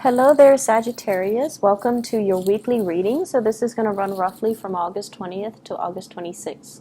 Hello there, Sagittarius. Welcome to your weekly reading. So this is going to run roughly from August 20th to August 26th.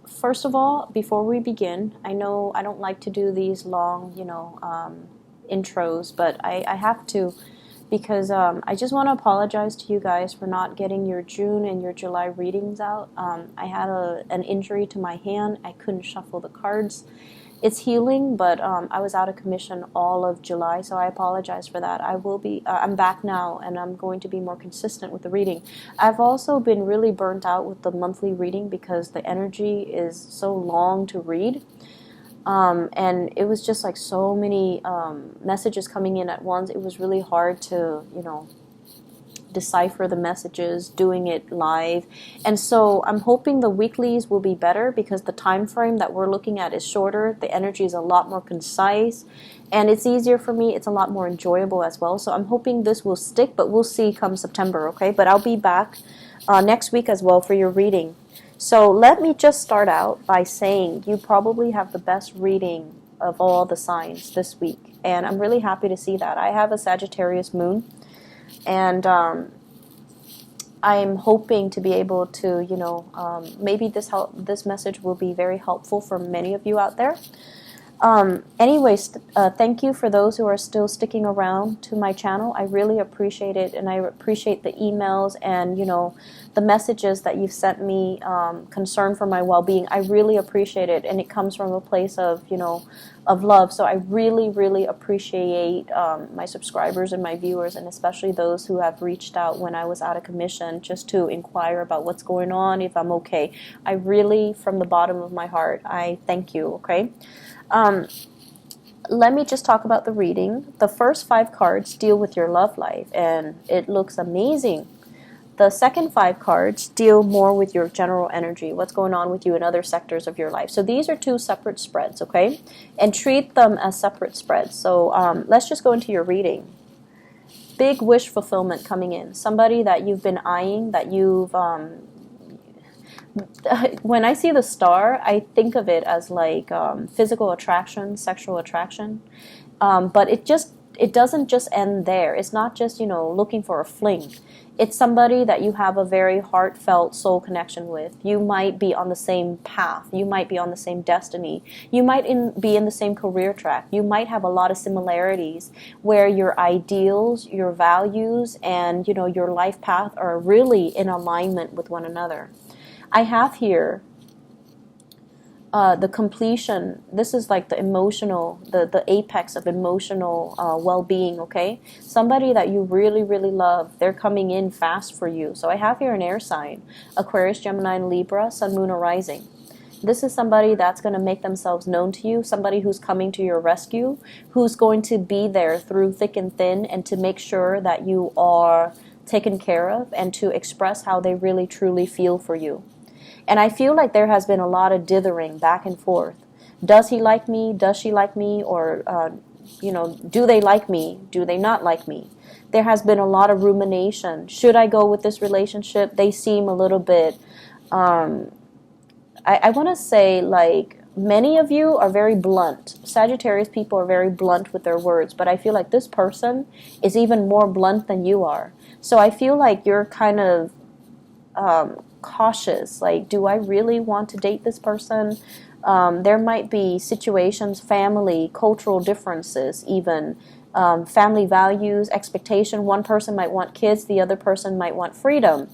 First of all, before we begin, I know I don't like to do these long, intros, but I have to because I just want to apologize to you guys for not getting your June and your July readings out. I had an injury to my hand. I couldn't shuffle the cards. It's healing, but I was out of commission all of July, so I apologize for that. I'm back now, and I'm going to be more consistent with the reading. I've also been really burnt out with the monthly reading because the energy is so long to read. And it was just like so many messages coming in at once. It was really hard to, decipher the messages, doing it live. And so I'm hoping the weeklies will be better because the time frame that we're looking at is shorter. The energy is a lot more concise and it's easier for me. It's a lot more enjoyable as well. So I'm hoping this will stick, but we'll see come September, okay? But I'll be back next week as well for your reading. So let me just start out by saying you probably have the best reading of all the signs this week. And I'm really happy to see that. I have a Sagittarius moon. And I'm hoping to be able to, maybe this message will be very helpful for many of you out there. Anyways, thank you for those who are still sticking around to my channel. I really appreciate it, and I appreciate the emails and, the messages that you've sent me, concern for my well-being. I really appreciate it, and it comes from a place of, of love. So I really, really appreciate my subscribers and my viewers, and especially those who have reached out when I was out of commission just to inquire about what's going on, if I'm okay. I really, from the bottom of my heart, I thank you, okay? Let me just talk about the reading. The first 5 cards deal with your love life, and it looks amazing. The second 5 cards deal more with your general energy, what's going on with you in other sectors of your life. So these are 2 separate spreads, okay? And treat them as separate spreads. So let's just go into your reading. Big wish fulfillment coming in. Somebody that you've been eyeing, that you've... when I see the star, I think of it as like physical attraction, sexual attraction. But it doesn't just end there. It's not just, looking for a fling. It's somebody that you have a very heartfelt soul connection with. You might be on the same path. You might be on the same destiny. You might be in the same career track. You might have a lot of similarities where your ideals, your values, and, your life path are really in alignment with one another. I have here the completion. This is like the emotional, the apex of emotional well-being, okay? Somebody that you really, really love, they're coming in fast for you. So I have here an air sign, Aquarius, Gemini, and Libra, Sun, Moon, or Rising. This is somebody that's going to make themselves known to you, somebody who's coming to your rescue, who's going to be there through thick and thin and to make sure that you are taken care of and to express how they really, truly feel for you. And I feel like there has been a lot of dithering back and forth. Does he like me? Does she like me? Or, do they like me? Do they not like me? There has been a lot of rumination. Should I go with this relationship? They seem a little bit, I want to say, like, many of you are very blunt. Sagittarius people are very blunt with their words, but I feel like this person is even more blunt than you are. So I feel like you're kind of cautious, like, do I really want to date this person? There might be situations, family, cultural differences, even family values, expectation. One person might want kids, the other person might want freedom.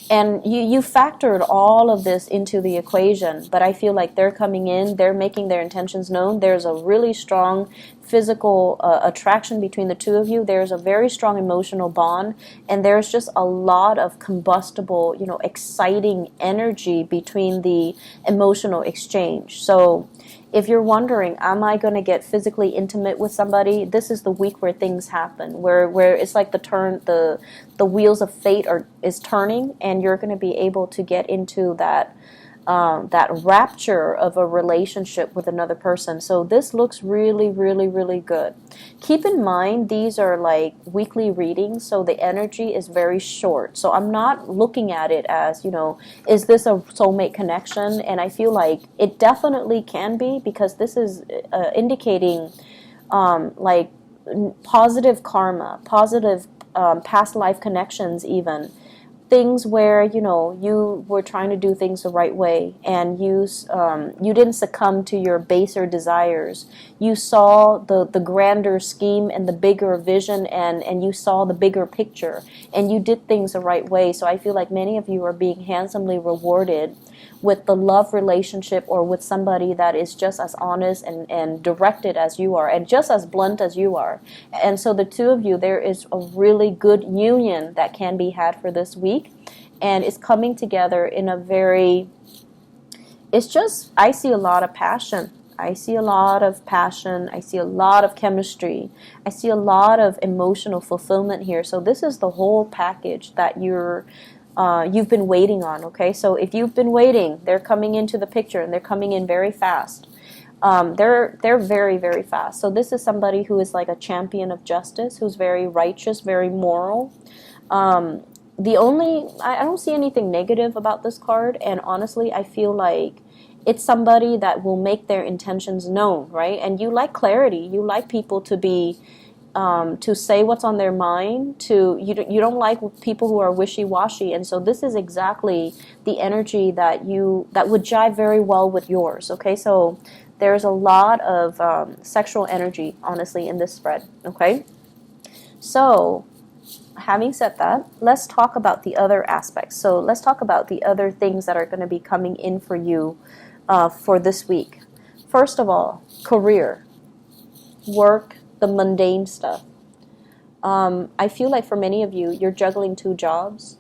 And you factored all of this into the equation, but I feel like they're coming in, they're making their intentions known. There's a really strong physical attraction between the two of you. There's a very strong emotional bond, and there's just a lot of combustible, exciting energy between the emotional exchange. So if you're wondering, am I going to get physically intimate with somebody? This is the week where things happen, where it's like the wheels of fate is turning, and you're going to be able to get into that rapture of a relationship with another person. So this looks really, really, really good. Keep in mind, these are like weekly readings, so the energy is very short. So I'm not looking at it as, is this a soulmate connection? And I feel like it definitely can be, because this is indicating like positive karma, positive past life connections, even things where you were trying to do things the right way, and you didn't succumb to your baser desires. You saw the grander scheme and the bigger vision, and you saw the bigger picture, and you did things the right way. So I feel like many of you are being handsomely rewarded with the love relationship, or with somebody that is just as honest and directed as you are, and just as blunt as you are. And so the two of you, there is a really good union that can be had for this week, and it's coming together in a very, it's just, I see a lot of passion. I see a lot of passion. I see a lot of chemistry. I see a lot of emotional fulfillment here. So this is the whole package that you've been waiting on, okay? So if you've been waiting, they're coming into the picture, and they're coming in very fast. They're very, very fast. So this is somebody who is like a champion of justice, who's very righteous, very moral. I don't see anything negative about this card, and honestly, I feel like it's somebody that will make their intentions known, right? And you like clarity. You like people to be to say what's on their mind. You don't like people who are wishy-washy, and so this is exactly the energy that would jive very well with yours. Okay, so there's a lot of sexual energy, honestly, in this spread. Okay, so having said that, let's talk about the other aspects. So let's talk about the other things that are going to be coming in for you for this week. First of all, career, work, the mundane stuff. I feel like for many of you, you're juggling two jobs.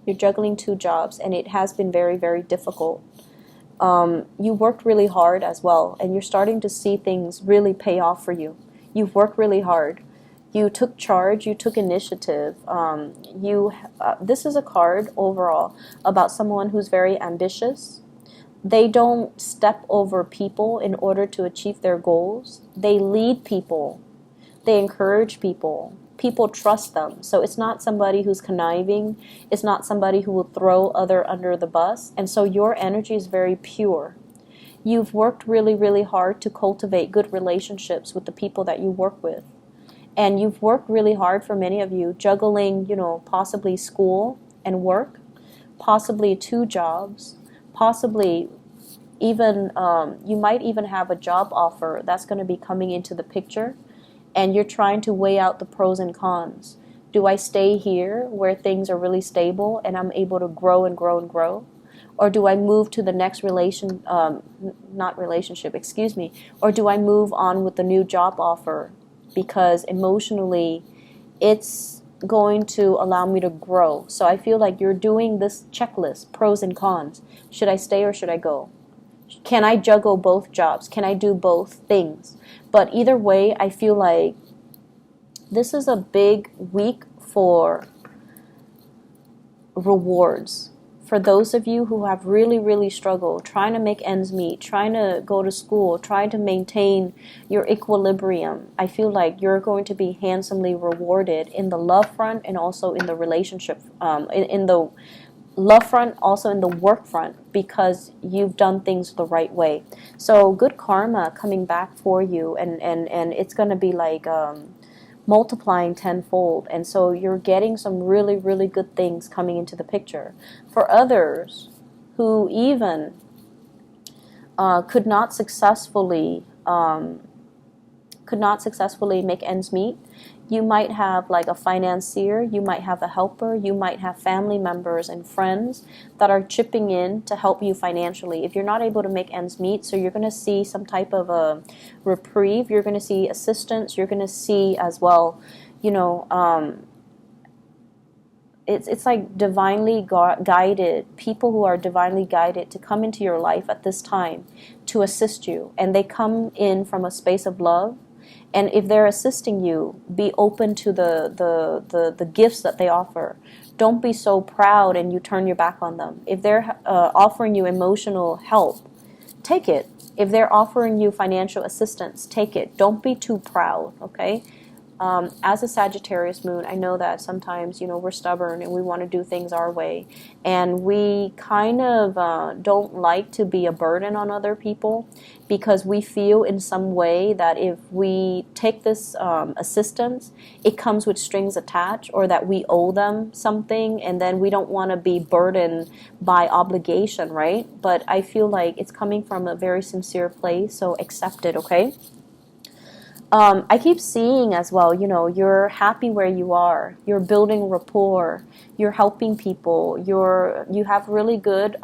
You're juggling two jobs, and it has been very, very difficult. You worked really hard as well, and you're starting to see things really pay off for you. You've worked really hard. You took charge. You took initiative. This is a card overall about someone who's very ambitious. They don't step over people in order to achieve their goals. They lead people. They encourage people. People trust them. So it's not somebody who's conniving. It's not somebody who will throw other under the bus. And so your energy is very pure. You've worked really, really hard to cultivate good relationships with the people that you work with. And you've worked really hard, for many of you, juggling, possibly school and work, possibly two jobs, possibly even you might even have a job offer that's going to be coming into the picture, and you're trying to weigh out the pros and cons. Do I stay here where things are really stable and I'm able to grow and grow and grow? Or do I move to the next or do I move on with the new job offer, because emotionally it's going to allow me to grow? So I feel like you're doing this checklist, pros and cons. Should I stay or should I go? Can I juggle both jobs? Can I do both things? But either way, I feel like this is a big week for rewards. For those of you who have really, really struggled, trying to make ends meet, trying to go to school, trying to maintain your equilibrium, I feel like you're going to be handsomely rewarded in the love front, and also in the relationship, in the love front, also in the work front, because you've done things the right way. So good karma coming back for you, and it's going to be like multiplying tenfold. And so you're getting some really, really good things coming into the picture. For others who even could not successfully make ends meet, you might have like a financier, you might have a helper, you might have family members and friends that are chipping in to help you financially. If you're not able to make ends meet, so you're going to see some type of a reprieve, you're going to see assistance, you're going to see as well, it's like divinely guided, people who are divinely guided to come into your life at this time to assist you. And they come in from a space of love. And if they're assisting you, be open to the gifts that they offer. Don't be so proud and you turn your back on them. If they're offering you emotional help, take it. If they're offering you financial assistance, take it. Don't be too proud, okay? As a Sagittarius moon, I know that sometimes, we're stubborn and we want to do things our way. And we kind of don't like to be a burden on other people because we feel in some way that if we take this assistance, it comes with strings attached, or that we owe them something, and then we don't want to be burdened by obligation, right? But I feel like it's coming from a very sincere place, so accept it, okay? I keep seeing as well, you're happy where you are, you're building rapport, you're helping people, you have really good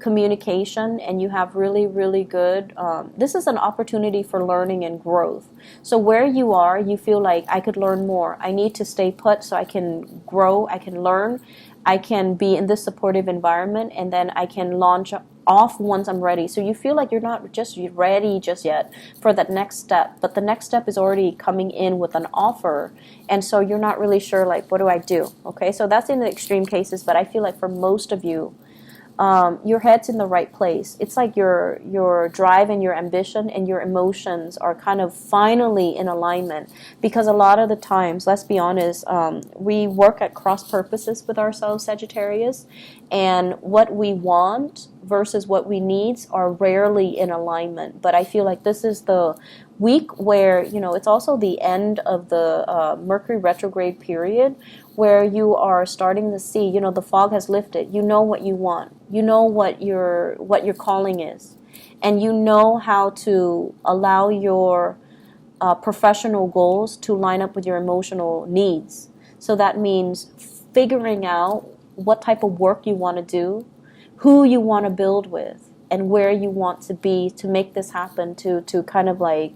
communication, and you have really, really good, this is an opportunity for learning and growth. So where you are, you feel like I could learn more. I need to stay put so I can grow, I can learn, I can be in this supportive environment, and then I can launch off once I'm ready. So you feel like you're not just ready just yet for that next step, but the next step is already coming in with an offer, and so you're not really sure, like, what do I do? Okay, so that's in the extreme cases, but I feel like for most of you, your head's in the right place. It's like your drive and your ambition and your emotions are kind of finally in alignment, because a lot of the times, let's be honest, we work at cross purposes with ourselves, Sagittarius, and what we want versus what we need are rarely in alignment. But I feel like this is the week where, it's also the end of the Mercury retrograde period, where you are starting to see, the fog has lifted. You know what you want. You know what your calling is, and you know how to allow your professional goals to line up with your emotional needs. So that means figuring out what type of work you want to do, who you want to build with, and where you want to be to make this happen, to kind of like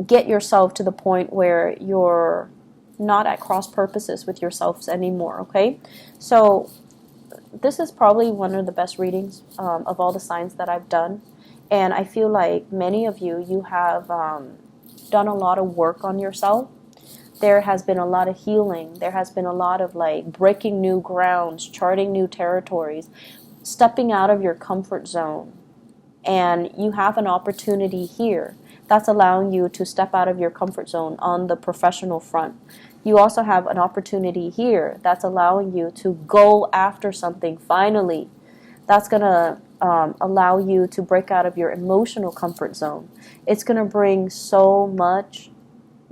get yourself to the point where you're not at cross purposes with yourselves anymore, okay? So this is probably one of the best readings of all the signs that I've done. And I feel like many of you have done a lot of work on yourself. There has been a lot of healing. There has been a lot of like breaking new grounds, charting new territories, stepping out of your comfort zone. And you have an opportunity here that's allowing you to step out of your comfort zone on the professional front. You also have an opportunity here that's allowing you to go after something finally. That's going to allow you to break out of your emotional comfort zone. It's going to bring so much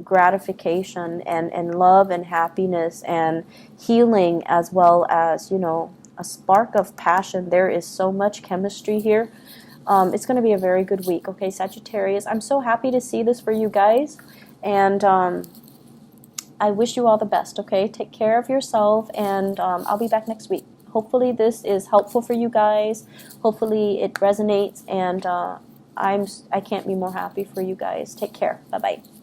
gratification and love and happiness and healing, as well as, a spark of passion. There is so much chemistry here. It's going to be a very good week, okay, Sagittarius? I'm so happy to see this for you guys, and I wish you all the best, okay? Take care of yourself, and I'll be back next week. Hopefully this is helpful for you guys. Hopefully it resonates, and I can't be more happy for you guys. Take care. Bye-bye.